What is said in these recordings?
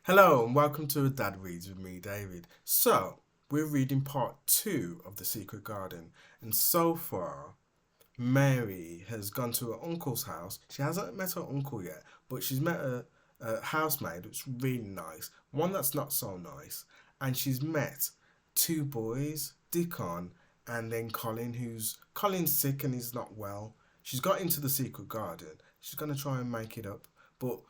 Hello and welcome to A Dad Reads with me, David. So, we're reading part 2 of The Secret Garden, and so far, Mary has gone to her uncle's house. She hasn't met her uncle yet, but she's met a housemaid, which is really nice, one that's not so nice, and she's met two boys, Dickon and then Colin, Colin's sick and he's not well. She's got into the secret garden. She's going to try and make it up, but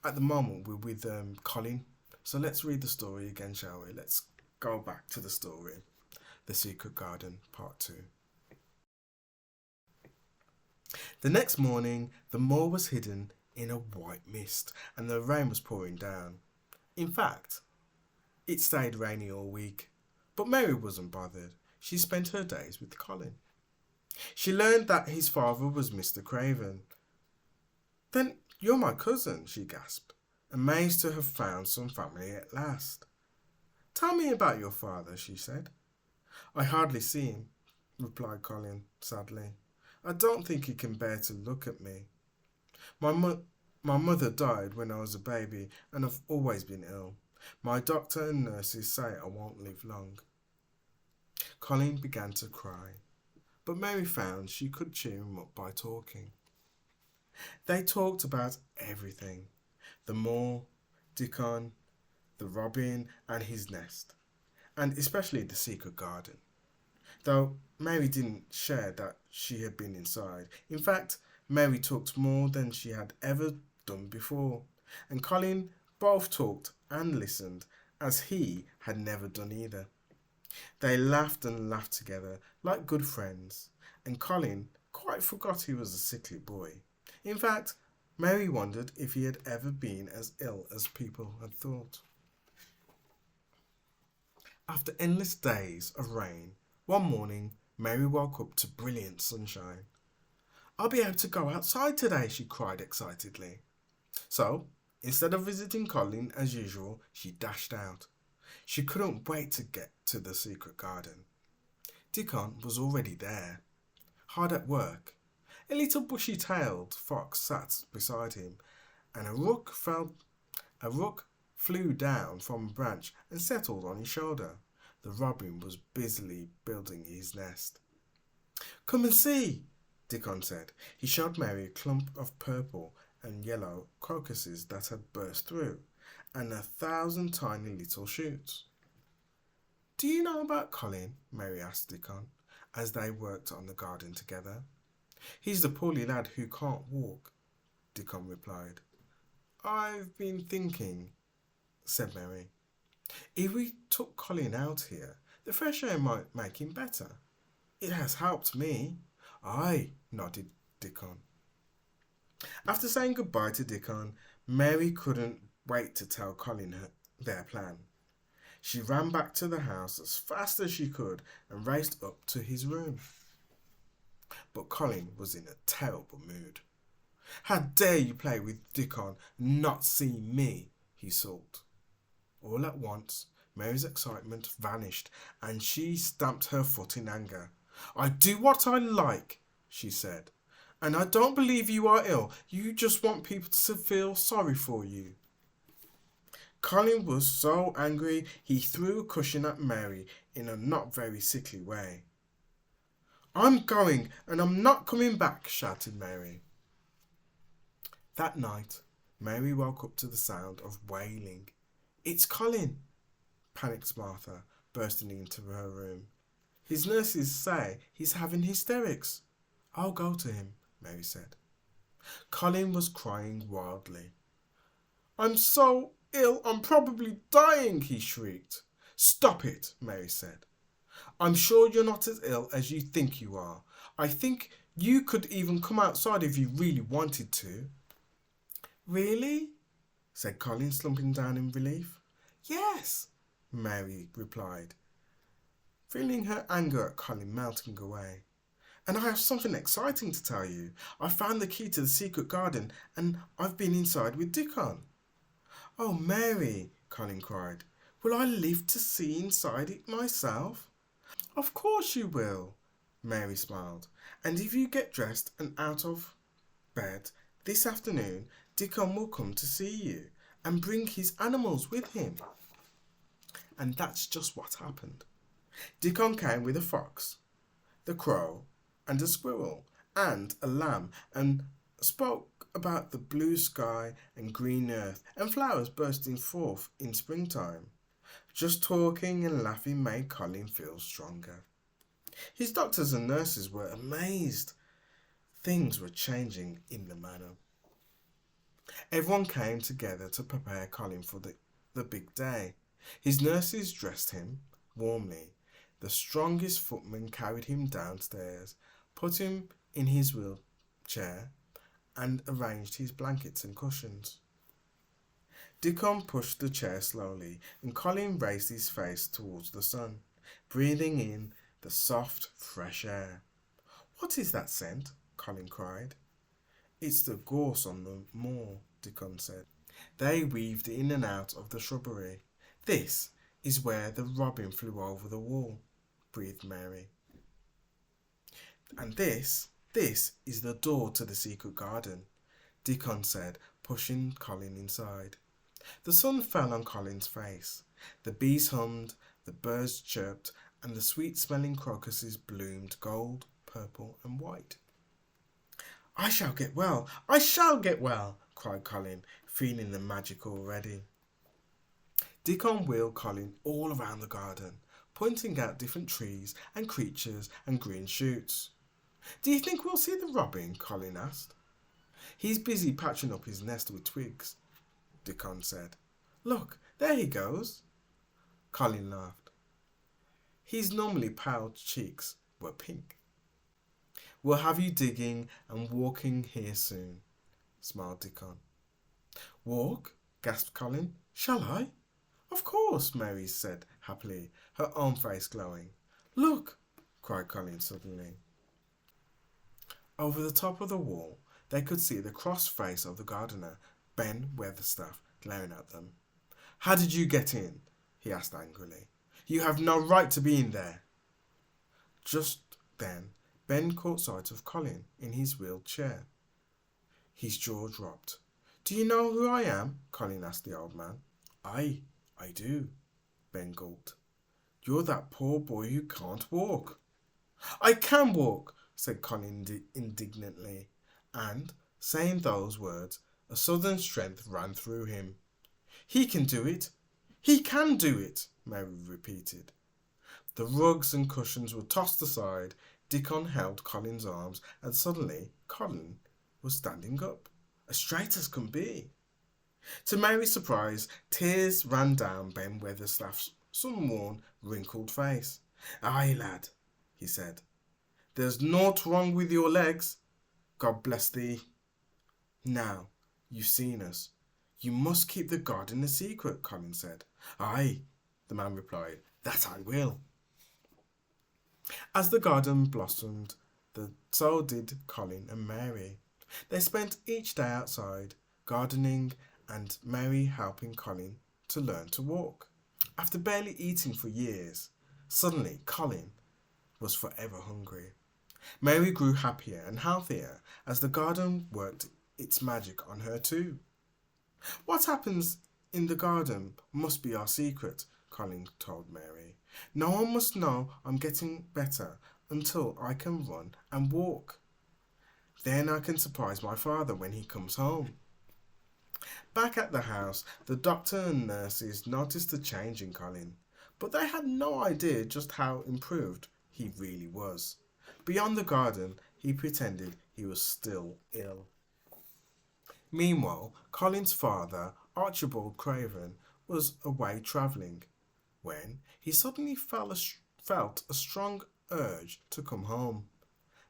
at the moment we're with Colin. So let's read the story again, shall we? Let's go back to the story. The Secret Garden, Part 2. The next morning, the moor was hidden in a white mist and the rain was pouring down. In fact, it stayed rainy all week. But Mary wasn't bothered. She spent her days with Colin. She learned that his father was Mr. Craven. Then you're my cousin, she gasped, amazed to have found some family at last. Tell me about your father, she said. I hardly see him, replied Colin sadly. I don't think he can bear to look at me. My mother died when I was a baby and I've always been ill. My doctor and nurses say I won't live long. Colin began to cry, but Mary found she could cheer him up by talking. They talked about everything. The moor, Dickon, the robin and his nest, and especially the secret garden. Though Mary didn't share that she had been inside. In fact, Mary talked more than she had ever done before, and Colin both talked and listened as he had never done either. They laughed and laughed together like good friends, and Colin quite forgot he was a sickly boy. In fact, Mary wondered if he had ever been as ill as people had thought. After endless days of rain, one morning Mary woke up to brilliant sunshine. I'll be able to go outside today, she cried excitedly. So, instead of visiting Colin as usual, she dashed out. She couldn't wait to get to the secret garden. Dickon was already there, hard at work. A little bushy-tailed fox sat beside him, and a rook flew down from a branch and settled on his shoulder. The robin was busily building his nest. Come and see, Dickon said. He showed Mary a clump of purple and yellow crocuses that had burst through, and 1,000 tiny little shoots. Do you know about Colin? Mary asked Dickon, as they worked on the garden together. He's the poorly lad who can't walk, Dickon replied. I've been thinking, said Mary. If we took Colin out here, the fresh air might make him better. It has helped me. Aye, nodded Dickon. After saying goodbye to Dickon, Mary couldn't wait to tell Colin their plan. She ran back to the house as fast as she could and raced up to his room. But Colin was in a terrible mood. How dare you play with Dickon and not see me, he sulked. All at once, Mary's excitement vanished and she stamped her foot in anger. I do what I like, she said. And I don't believe you are ill. You just want people to feel sorry for you. Colin was so angry he threw a cushion at Mary in a not very sickly way. I'm going and I'm not coming back, shouted Mary. That night, Mary woke up to the sound of wailing. It's Colin, panicked Martha, bursting into her room. His nurses say he's having hysterics. I'll go to him, Mary said. Colin was crying wildly. I'm so ill, I'm probably dying, he shrieked. Stop it, Mary said. I'm sure you're not as ill as you think you are. I think you could even come outside if you really wanted to. Really? Said Colin, slumping down in relief. Yes, Mary replied, feeling her anger at Colin melting away. And I have something exciting to tell you. I found the key to the secret garden and I've been inside with Dickon. Oh, Mary, Colin cried. Will I live to see inside it myself? Of course you will, Mary smiled. And if you get dressed and out of bed this afternoon, Dickon will come to see you and bring his animals with him. And that's just what happened. Dickon came with a fox, the crow, and a squirrel, and a lamb, and spoke about the blue sky and green earth and flowers bursting forth in springtime. Just talking and laughing made Colin feel stronger. His doctors and nurses were amazed. Things were changing in the manor. Everyone came together to prepare Colin for the big day. His nurses dressed him warmly. The strongest footman carried him downstairs, put him in his wheelchair, and arranged his blankets and cushions. Dickon pushed the chair slowly, and Colin raised his face towards the sun, breathing in the soft, fresh air. "What is that scent?" Colin cried. "It's the gorse on the moor," Dickon said. They weaved in and out of the shrubbery. "This is where the robin flew over the wall," breathed Mary. "And this is the door to the secret garden," Dickon said, pushing Colin inside. The sun fell on Colin's face. The bees hummed, the birds chirped, and the sweet-smelling crocuses bloomed gold, purple, and white. "I shall get well! I shall get well!" cried Colin, feeling the magic already. Dickon wheeled Colin all around the garden, pointing out different trees and creatures and green shoots. "Do you think we'll see the robin?" Colin asked. "He's busy patching up his nest with twigs," Dickon said. "Look, there he goes." Colin laughed. His normally pale cheeks were pink. "We'll have you digging and walking here soon," smiled Dickon. "Walk?" gasped Colin. "Shall I?" "Of course," Mary said happily, her own face glowing. "Look!" cried Colin suddenly. Over the top of the wall, they could see the cross face of the gardener, Ben Weatherstaff, glaring at them. "How did you get in?" he asked angrily. "You have no right to be in there." Just then, Ben caught sight of Colin in his wheelchair. His jaw dropped. "Do you know who I am?" Colin asked the old man. I do," Ben gulped. "You're that poor boy who can't walk." "I can walk," said Colin indignantly, and, saying those words, a sudden strength ran through him. "He can do it! He can do it!" Mary repeated. The rugs and cushions were tossed aside. Dickon held Colin's arms, and suddenly Colin was standing up, as straight as can be. To Mary's surprise, tears ran down Ben Weatherstaff's sun-worn, wrinkled face. "Aye, lad," he said, "there's naught wrong with your legs. God bless thee. Now, you've seen us. You must keep the garden a secret," Colin said. "Aye," the man replied, "that I will." As the garden blossomed, so did Colin and Mary. They spent each day outside, gardening, and Mary helping Colin to learn to walk. After barely eating for years, suddenly Colin was forever hungry. Mary grew happier and healthier as the garden worked its magic on her too. "What happens in the garden must be our secret," Colin told Mary. "No one must know I'm getting better until I can run and walk. Then I can surprise my father when he comes home." Back at the house, the doctor and nurses noticed a change in Colin, but they had no idea just how improved he really was. Beyond the garden, he pretended he was still ill. Meanwhile, Colin's father, Archibald Craven, was away travelling, when he suddenly felt a strong urge to come home.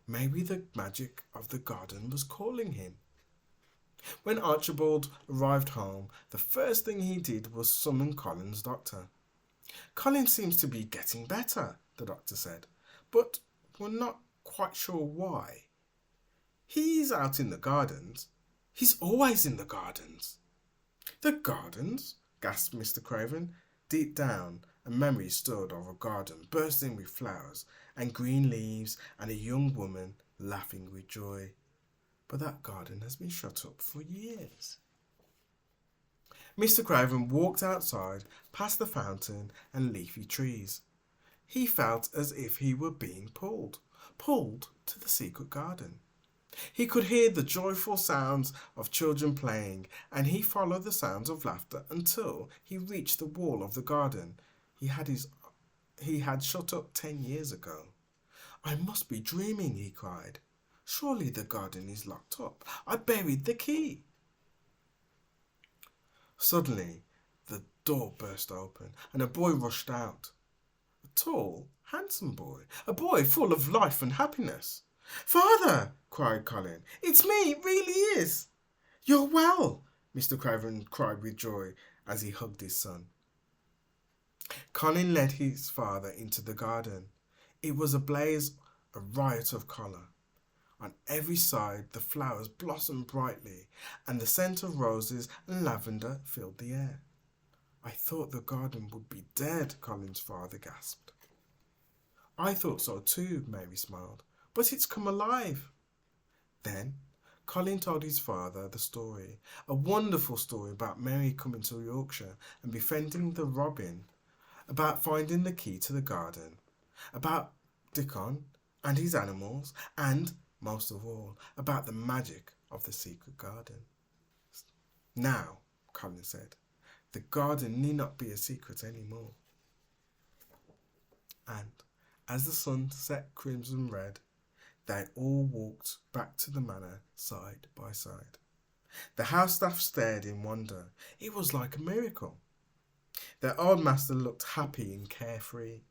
Maybe the magic of the garden was calling him. When Archibald arrived home, the first thing he did was summon Colin's doctor. "Colin seems to be getting better," the doctor said, "but we're not quite sure why. He's out in the gardens. He's always in the gardens." "The gardens?" gasped Mr. Craven. Deep down, a memory stood of a garden bursting with flowers and green leaves and a young woman laughing with joy. "But that garden has been shut up for years." Mr. Craven walked outside, past the fountain and leafy trees. He felt as if he were being pulled to the secret garden. He could hear the joyful sounds of children playing, and he followed the sounds of laughter until he reached the wall of the garden he had shut up 10 years ago. I must be dreaming, he cried. Surely the garden is locked up. I buried the key. Suddenly, the door burst open, and a boy rushed out. A tall, handsome boy, a boy full of life and happiness. Father, cried Colin, it's me, it really is. You're well, Mr. Craven cried with joy as he hugged his son. Colin led his father into the garden. It was ablaze, a riot of colour. On every side the flowers blossomed brightly, and the scent of roses and lavender filled the air. I thought the garden would be dead, Colin's father gasped. I thought so too, Mary smiled, but it's come alive. Then Colin told his father the story, a wonderful story about Mary coming to Yorkshire and befriending the robin, about finding the key to the garden, about Dickon and his animals, and, most of all, about the magic of the secret garden. Now, Colin said, the garden need not be a secret anymore. And as the sun set crimson red, they all walked back to the manor side by side. The house staff stared in wonder. It was like a miracle. Their old master looked happy and carefree.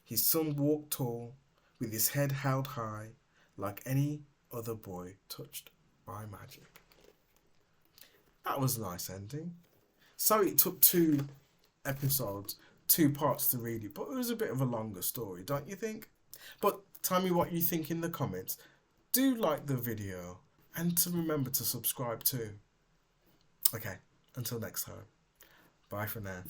His son walked tall, with his head held high, like any other boy touched by magic. That was a nice ending. So it took 2 episodes, 2 parts to read it, but it was a bit of a longer story, don't you think? But tell me what you think in the comments. Do like the video and to remember to subscribe too. Okay, until next time. Bye for now.